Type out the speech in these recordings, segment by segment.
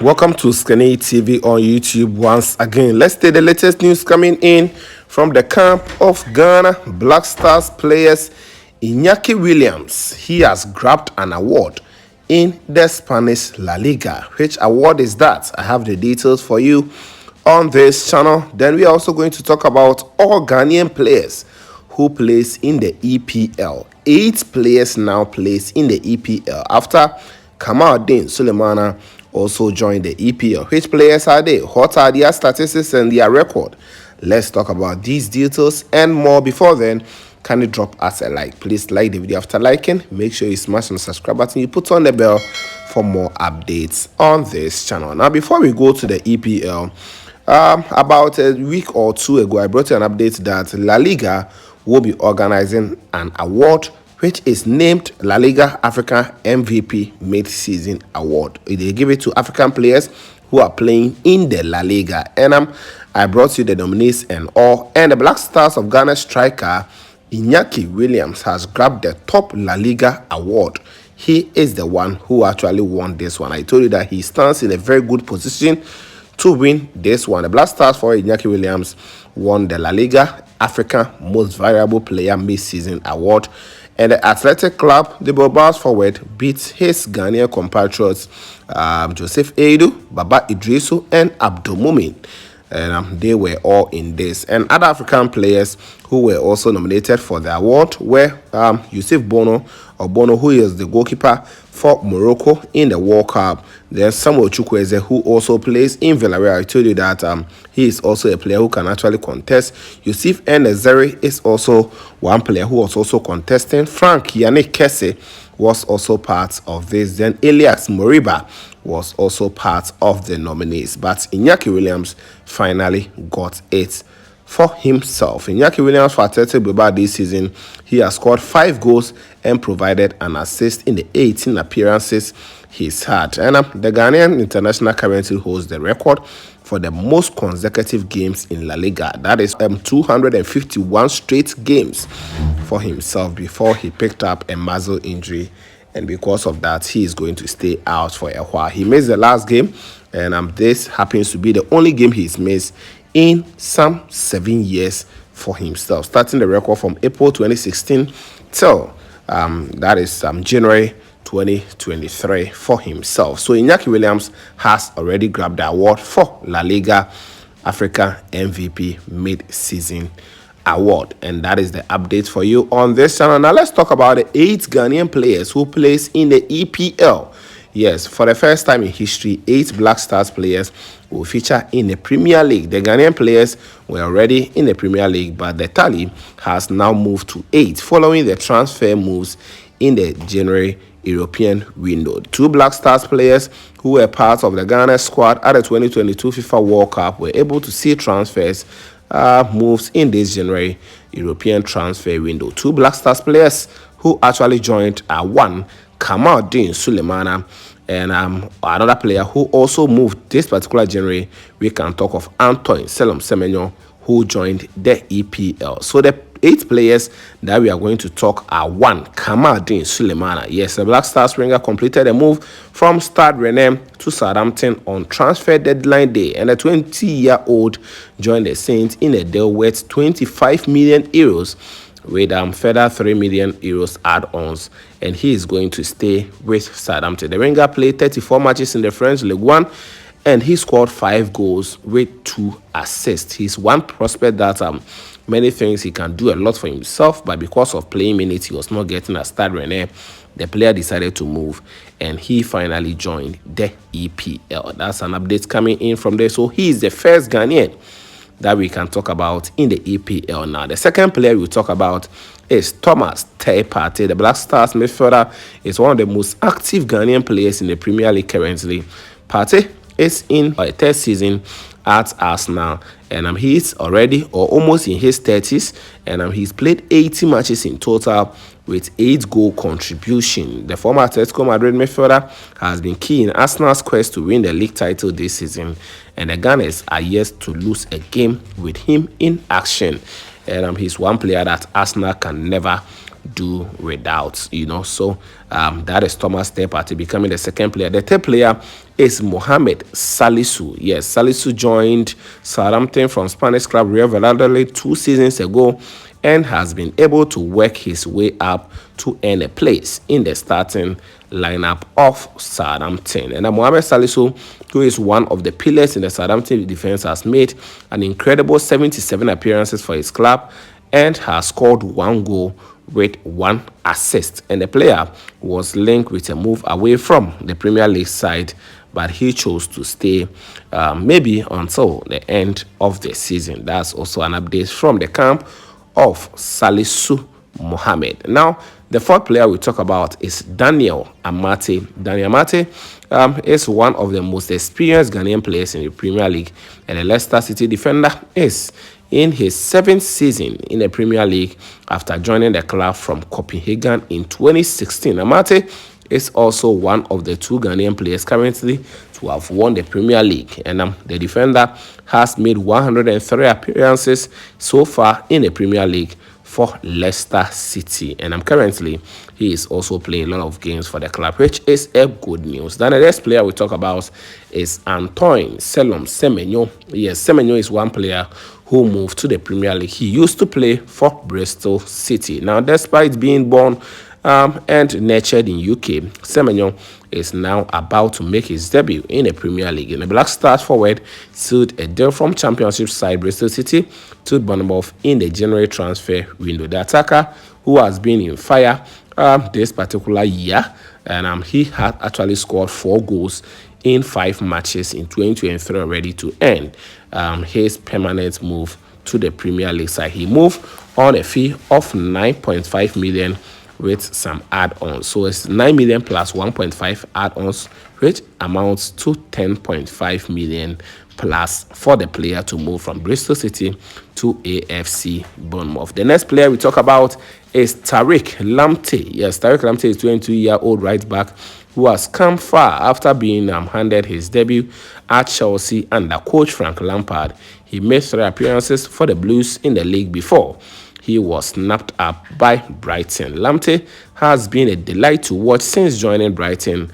Welcome to OSIKANI TV on YouTube once again. Let's take the latest news coming in from the camp of Ghana Black Stars players. Inaki Williams, he has grabbed an award in the Spanish La Liga. Which award is that? I have the details for you on this channel. Then we are also going to talk about all Ghanaian players who plays in the EPL. 8 players now plays in the EPL after Kamaldeen Sulemana also joined the EPL. Which players are they? What are their statistics and their record? Let's talk about these details and more. Before then, can you drop us a like? Please like the video. After liking, make sure you smash on the subscribe button. You put on the bell for more updates on this channel. Now, before we go to the EPL, about a week or two ago, I brought you an update that La Liga will be organizing an award which is named La Liga Africa MVP Mid-Season Award. They give it to African players who are playing in the La Liga. And I brought you the nominees and all. And the Black Stars of Ghana striker Inaki Williams has grabbed the top La Liga award. He is the one who actually won this one. I told you that he stands in a very good position to win this one. The Black Stars for Inaki Williams won the La Liga Africa Most Valuable Player Mid-Season Award. And the Athletic Club, the Bilbao's forward, beat his Ghanaian compatriots Joseph Edu, Baba Idrisu, and Abdul Mumin. And they were all in this. And other African players who were also nominated for the award were Yusuf Bono, who is the goalkeeper for Morocco in the World Cup. Then Samuel Chukwueze, who also plays in Villarreal. I told you that he is also a player who can actually contest. Yusuf Nezeri is also one player who was also contesting. Frank Yannick Kesse was also part of this. Then Elias Moriba was also part of the nominees. But Inaki Williams finally got it for himself. Inaki Williams for Athletic Bilbao this season, he has scored 5 goals and provided an assist in the 18 appearances he's had. And the Ghanaian international currently holds the record for the most consecutive games in La Liga. That is 251 straight games for himself before he picked up a muscle injury. And because of that, he is going to stay out for a while. He missed the last game, and this happens to be the only game he's missed in some 7 years for himself, starting the record from April 2016 till that is January 2023 for himself. So Inaki Williams has already grabbed the award for La Liga Africa MVP Mid-Season Award, and that is the update for you on this channel. Now let's talk about the 8 Ghanaian players who plays in the EPL. Yes, for the first time in history, 8 Black Stars players will feature in the Premier League. The Ghanaian players were already in the Premier League, but the tally has now moved to 8 following the transfer moves in the January European window. 2 Black Stars players who were part of the Ghana squad at the 2022 FIFA World Cup were able to see transfers moves in this January European transfer window. 2 Black Stars players who actually joined are 1 Kamaldeen Sulemana, and another player who also moved this particular January. We can talk of Antoine Selom Semenyo, who joined the EPL. So the 8 players that we are going to talk are 1 Kamaldeen Sulemana. Yes, the Black Stars winger completed a move from Stade Rennais to Southampton on transfer deadline day, and the 20-year-old joined the Saints in a deal worth 25 million euros with further 3 million euros add-ons, and he is going to stay with Southampton. The winger played 34 matches in the French Ligue 1, and he scored 5 goals with 2 assists. He's one prospect that many things he can do a lot for himself, but because of playing minutes he was not getting at Stade Rennais, the player decided to move, and he finally joined the EPL. That's an update coming in from there. So he is the first Ghanaian that we can talk about in the EPL now. The second player we'll talk about is Thomas Partey. The Black Stars midfielder is one of the most active Ghanaian players in the Premier League currently. Partey is in a 3rd season at Arsenal, and he is already or almost in his 30s, and he's played 80 matches in total with 8 goal contribution. The former Atletico Madrid midfielder has been key in Arsenal's quest to win the league title this season, and the Gunners are yet to lose a game with him in action. And he's one player that Arsenal can never do without, So that is Thomas Partey becoming the second player. The third player is Mohamed Salisu. Yes, Salisu joined Southampton from Spanish club Real Valladolid 2 seasons ago and has been able to work his way up to earn a place in the starting lineup of Southampton. And Mohamed Salisu, who is one of the pillars in the Southampton defense, has made an incredible 77 appearances for his club and has scored 1 goal with 1 assist. And the player was linked with a move away from the Premier League side, but he chose to stay maybe until the end of the season. That's also an update from the camp of Salisu Mohammed. Now, the fourth player we talk about is Daniel Amate. Daniel Amate is one of the most experienced Ghanaian players in the Premier League, and the Leicester City defender is in his 7th season in the Premier League after joining the club from Copenhagen in 2016. Amate is also one of the 2 Ghanaian players currently to have won the Premier League, and the defender has made 103 appearances so far in the Premier League for Leicester City, and currently he is also playing a lot of games for the club, which is a good news. Then the next player we talk about is Antoine Semenyo. Yes, Semenyo is one player who moved to the Premier League. He used to play for Bristol City. Now, despite being born and nurtured in UK, Semenyo is now about to make his debut in the Premier League. And the Black Stars forward sealed a deal from Championship side Bristol City to Bournemouth in the January transfer window. The attacker, who has been in fire this particular year, and he had actually scored 4 goals in 5 matches in 2023 already to end his permanent move to the Premier League side. He moved on a fee of 9.5 million with some add-ons. So it's 9 million plus 1.5 add-ons, which amounts to 10.5 million plus for the player to move from Bristol City to AFC Bournemouth. The next player we talk about is Tariq Lamptey. Yes, Tariq Lamptey is 22-year-old right back who has come far after being handed his debut at Chelsea under coach Frank Lampard. He made 3 appearances for the Blues in the league before he was snapped up by Brighton. Lamptey has been a delight to watch since joining Brighton,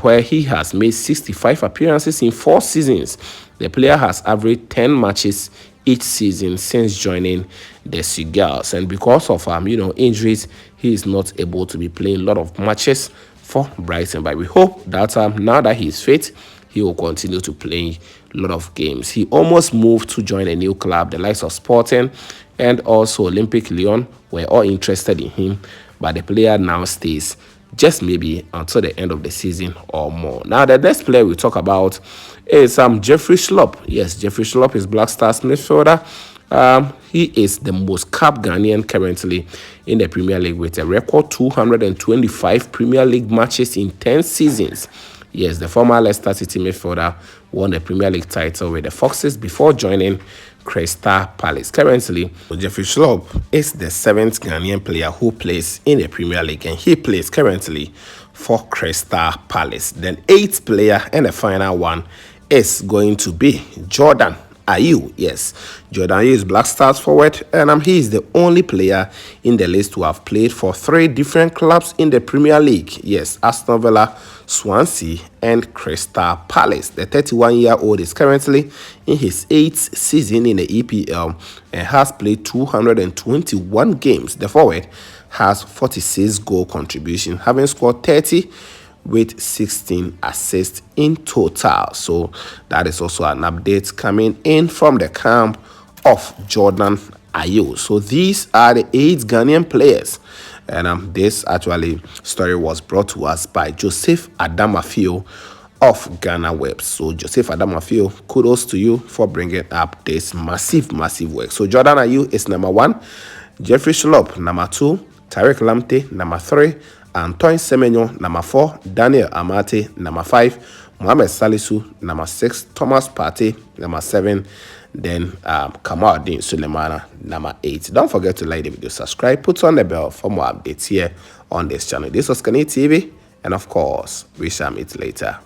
where he has made 65 appearances in 4 seasons. The player has averaged 10 matches each season since joining the Seagulls, and because of injuries, he is not able to be playing a lot of matches for Brighton. But we hope that now that he is fit, he will continue to play a lot of games. He almost moved to join a new club. The likes of Sporting and also Olympic Lyon were all interested in him, but the player now stays just maybe until the end of the season or more. Now, the next player we talk about is Jeffrey Schlupp. Yes, Jeffrey Schlupp is Black Stars midfielder. He is the most capped Ghanaian currently in the Premier League with a record 225 Premier League matches in 10 seasons. Yes, the former Leicester City midfielder won the Premier League title with the Foxes before joining Crystal Palace. Currently, Jeffrey Schlupp is the 7th Ghanaian player who plays in the Premier League, and he plays currently for Crystal Palace. Then 8th player and the final one is going to be Jordan Ayew. Yes, Jordan Ayew is Black Stars forward, and he is the only player in the list to have played for 3 different clubs in the Premier League. Yes, Aston Villa, Swansea, and Crystal Palace. The 31-year-old is currently in his 8th season in the EPL and has played 221 games. The forward has 46 goal contributions, having scored 30 with 16 assists in total. So that is also an update coming in from the camp of Jordan Ayew. So these are the 8 Ghanaian players, and this actually story was brought to us by Joseph Adamafio of Ghana Web. So Joseph Adamafio, kudos to you for bringing up this massive work. So Jordan Ayew is number 1, Jeffrey Schlupp number 2, Tariq Lamptey number 3, Antoine Semenyo number 4, Daniel Amate number 5, Mohamed Salisu number 6, Thomas Partey number 7, then Kamaldeen Sulemana number 8. Don't forget to like the video, subscribe, put on the bell for more updates here on this channel. This was OSIKANI TV, and of course, we shall meet later.